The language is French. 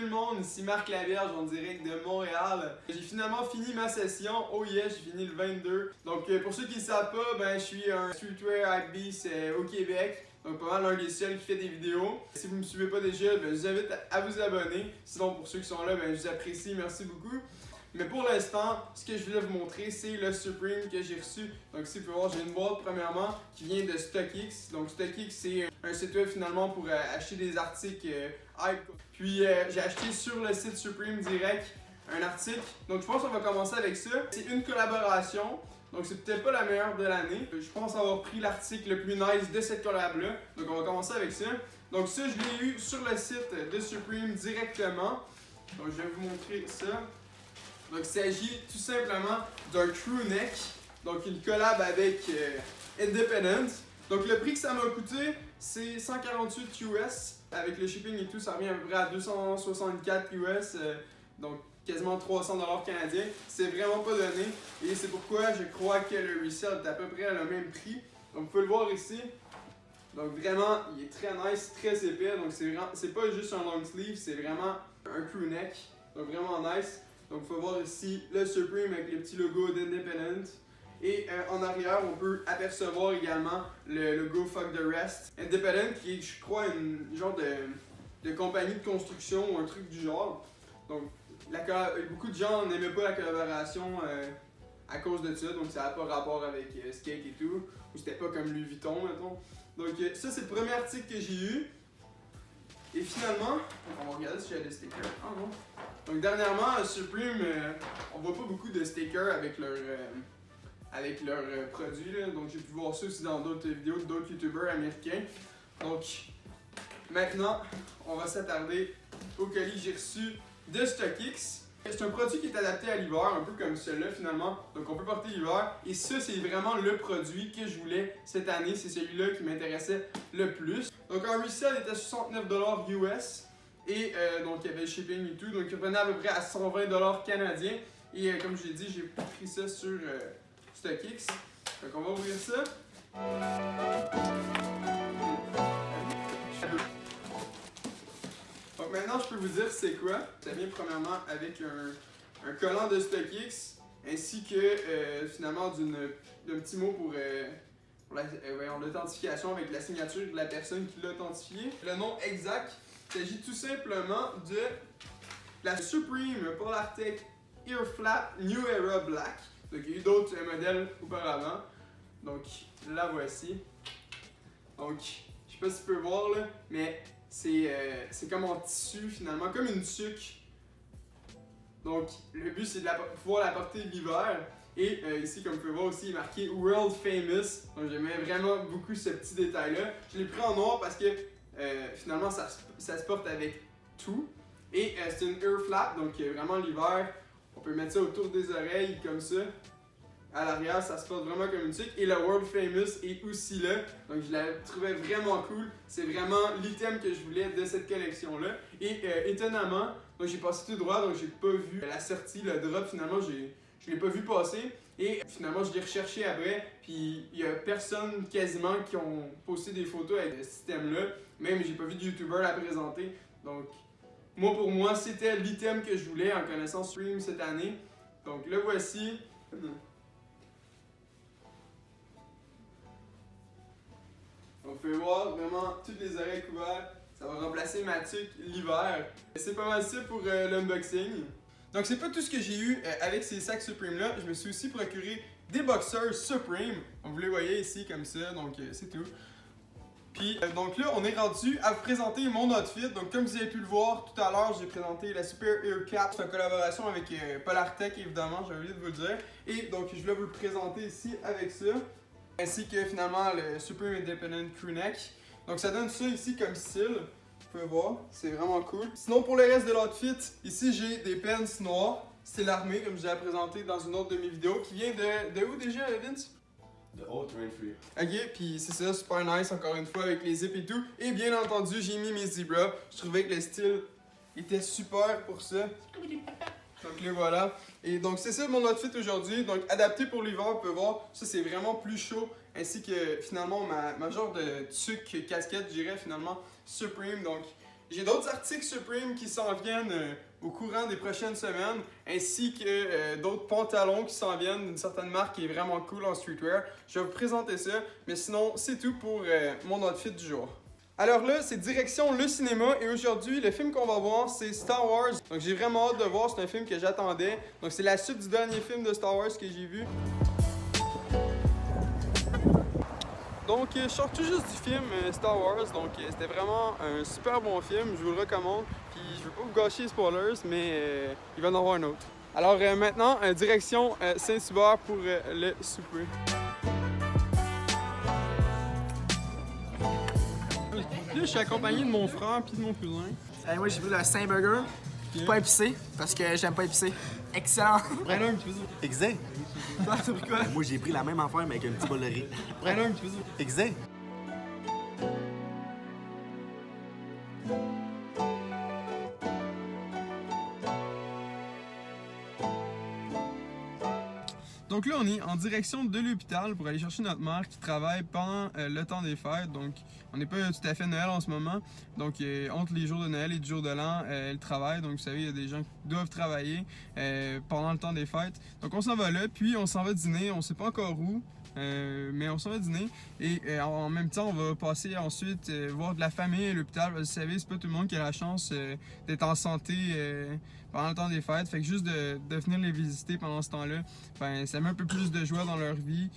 le monde, ici Marc Laberge en direct de Montréal. J'ai finalement fini ma session, oh yeah, j'ai fini le 22. Donc pour ceux qui ne savent pas, ben je suis un streetwear hypebeast au Québec. Donc pas mal un des seuls qui fait des vidéos. Si vous ne me suivez pas déjà, ben, je vous invite à vous abonner. Sinon pour ceux qui sont là, ben, je vous apprécie, merci beaucoup. Mais pour l'instant, ce que je voulais vous montrer, c'est le Supreme que j'ai reçu. Donc ici, vous pouvez voir, j'ai une boîte premièrement qui vient de StockX. Donc StockX, c'est un site web finalement pour acheter des articles hype. Puis j'ai acheté sur le site Supreme direct un article. Donc je pense qu'on va commencer avec ça. C'est une collaboration. Donc c'est peut-être pas la meilleure de l'année. Je pense avoir pris l'article le plus nice de cette collab-là. Donc on va commencer avec ça. Donc ça, je l'ai eu sur le site de Supreme directement. Donc je vais vous montrer ça. Donc il s'agit tout simplement d'un crew neck, donc une collab avec Independent. Donc le prix que ça m'a coûté, c'est 148 US. Avec le shipping et tout, ça revient à peu près à 264 US, donc quasiment 300 $ canadiens. C'est vraiment pas donné et c'est pourquoi je crois que le resell est à peu près à le même prix. Donc vous pouvez le voir ici. Donc vraiment, il est très nice, très épais. Donc c'est pas juste un long sleeve, c'est vraiment un crew neck. Donc vraiment nice. Donc il faut voir ici le Supreme avec le petit logo d'Independent. Et en arrière, on peut apercevoir également le logo Fuck the Rest. Independent qui est, je crois, une genre de compagnie de construction ou un truc du genre. Donc beaucoup de gens n'aimaient pas la collaboration à cause de ça. Donc ça n'a pas rapport avec Skate et tout. Ou c'était pas comme Louis Vuitton, mettons. Donc ça, c'est le premier article que j'ai eu. Et finalement, on va regarder si j'ai des stickers. Ah non. Donc dernièrement, Supreme, on voit pas beaucoup de stickers avec leurs produits. Là. Donc j'ai pu voir ça aussi dans d'autres vidéos d'autres youtubeurs américains. Donc maintenant, on va s'attarder au colis que j'ai reçu de StockX. C'est un produit qui est adapté à l'hiver, un peu comme celui-là finalement. Donc on peut porter l'hiver. Et ça, c'est vraiment le produit que je voulais cette année. C'est celui-là qui m'intéressait le plus. Donc un resell était à 69 $ US. Et donc il y avait le shipping et tout. Donc il revenait à peu près à 120 $ canadiens. Et comme je l'ai dit, j'ai pris ça sur StockX. Donc on va ouvrir ça. Donc maintenant, je peux vous dire c'est quoi. Ça vient premièrement avec un collant de StockX ainsi que finalement d'un petit mot pour l'authentification avec la signature de la personne qui l'a authentifié. Le nom exact, il s'agit tout simplement de la Supreme Polartec Ear Flap New Era Black. Donc il y a eu d'autres modèles auparavant. Donc la voici. Donc je sais pas si tu peux voir là, mais c'est comme en tissu finalement, comme une tuque. Donc le but c'est de pouvoir la porter l'hiver. Et ici comme vous pouvez voir aussi il est marqué World Famous. Donc j'aimais vraiment beaucoup ce petit détail là. Je l'ai pris en noir parce que finalement ça se porte avec tout. Et c'est une ear flap, donc vraiment l'hiver, on peut mettre ça autour des oreilles comme ça. À l'arrière, ça se porte vraiment comme une tuque. Et le World Famous est aussi là. Donc je la trouvais vraiment cool. C'est vraiment l'item que je voulais de cette collection-là. Et étonnamment, donc j'ai passé tout droit, donc j'ai pas vu la sortie, le drop finalement, je l'ai pas vu passer. Et finalement, je l'ai recherché après. Puis il y a personne quasiment qui ont posté des photos avec ce système-là. Même j'ai pas vu de YouTuber la présenter. Donc moi pour moi, c'était l'item que je voulais en connaissant Supreme cette année. Donc le voici. On peut voir vraiment toutes les oreilles couvertes. Ça va remplacer ma tuque l'hiver. C'est pas mal ça pour l'unboxing. Donc c'est pas tout ce que j'ai eu avec ces sacs Supreme là. Je me suis aussi procuré des boxers Supreme. Donc vous les voyez ici comme ça, donc c'est tout. Puis donc là on est rendu à vous présenter mon outfit. Donc comme vous avez pu le voir tout à l'heure, j'ai présenté la Super Ear Cap. C'est en collaboration avec Polartec évidemment, j'ai oublié de vous le dire. Et donc je voulais vous le présenter ici avec ça. Ainsi que finalement le Supreme Independent Crew Neck. Donc ça donne ça ici comme style. Vous pouvez voir, c'est vraiment cool. Sinon pour le reste de l'outfit, ici j'ai des pants noirs. C'est l'armée comme je l'ai présenté dans une autre de mes vidéos. Qui vient de où déjà Vince? De Haute Rainfree. Ok, puis c'est ça, super nice encore une fois avec les zips et tout. Et bien entendu, j'ai mis mes zebras. Je trouvais que le style était super pour ça. Donc le voilà. Et donc c'est ça mon outfit aujourd'hui. Donc adapté pour l'hiver, vous pouvez voir, ça c'est vraiment plus chaud. Ainsi que finalement ma genre de tuque casquette, je dirais finalement Supreme. Donc J'ai d'autres articles Supreme qui s'en viennent au courant des prochaines semaines, ainsi que d'autres pantalons qui s'en viennent d'une certaine marque qui est vraiment cool en streetwear. Je vais vous présenter ça, mais sinon, c'est tout pour mon outfit du jour. Alors là, c'est direction le cinéma et aujourd'hui, le film qu'on va voir, c'est Star Wars. Donc j'ai vraiment hâte de voir, c'est un film que j'attendais. Donc c'est la suite du dernier film de Star Wars que j'ai vu. Donc je sors tout juste du film Star Wars, donc c'était vraiment un super bon film, je vous le recommande. Puis je veux pas vous gâcher les spoilers, mais il va y en avoir un autre. Alors maintenant, direction Saint-Hubert pour le souper. Là, je suis accompagné de mon frère puis de mon cousin. Moi, j'ai pris le Saint-Burger, pas épicé, parce que j'aime pas épicé. Excellent! Prends-le un petit peu. Exact. Toi, t'as pris quoi? Moi, j'ai pris la même affaire, mais avec un petit bol de riz. Prends-le un petit peu. Exact. Donc là, on est en direction de l'hôpital pour aller chercher notre mère qui travaille pendant le temps des fêtes. Donc, on n'est pas tout à fait Noël en ce moment. Donc, entre les jours de Noël et du jour de l'an, elle travaille. Donc, vous savez, il y a des gens qui doivent travailler pendant le temps des fêtes. Donc, on s'en va là, puis on s'en va dîner. On ne sait pas encore où. Mais on s'en va dîner et en même temps on va passer ensuite voir de la famille à l'hôpital. Vous savez, c'est pas tout le monde qui a la chance d'être en santé pendant le temps des fêtes. Fait que juste de venir les visiter pendant ce temps-là, ben, ça met un peu plus de joie dans leur vie.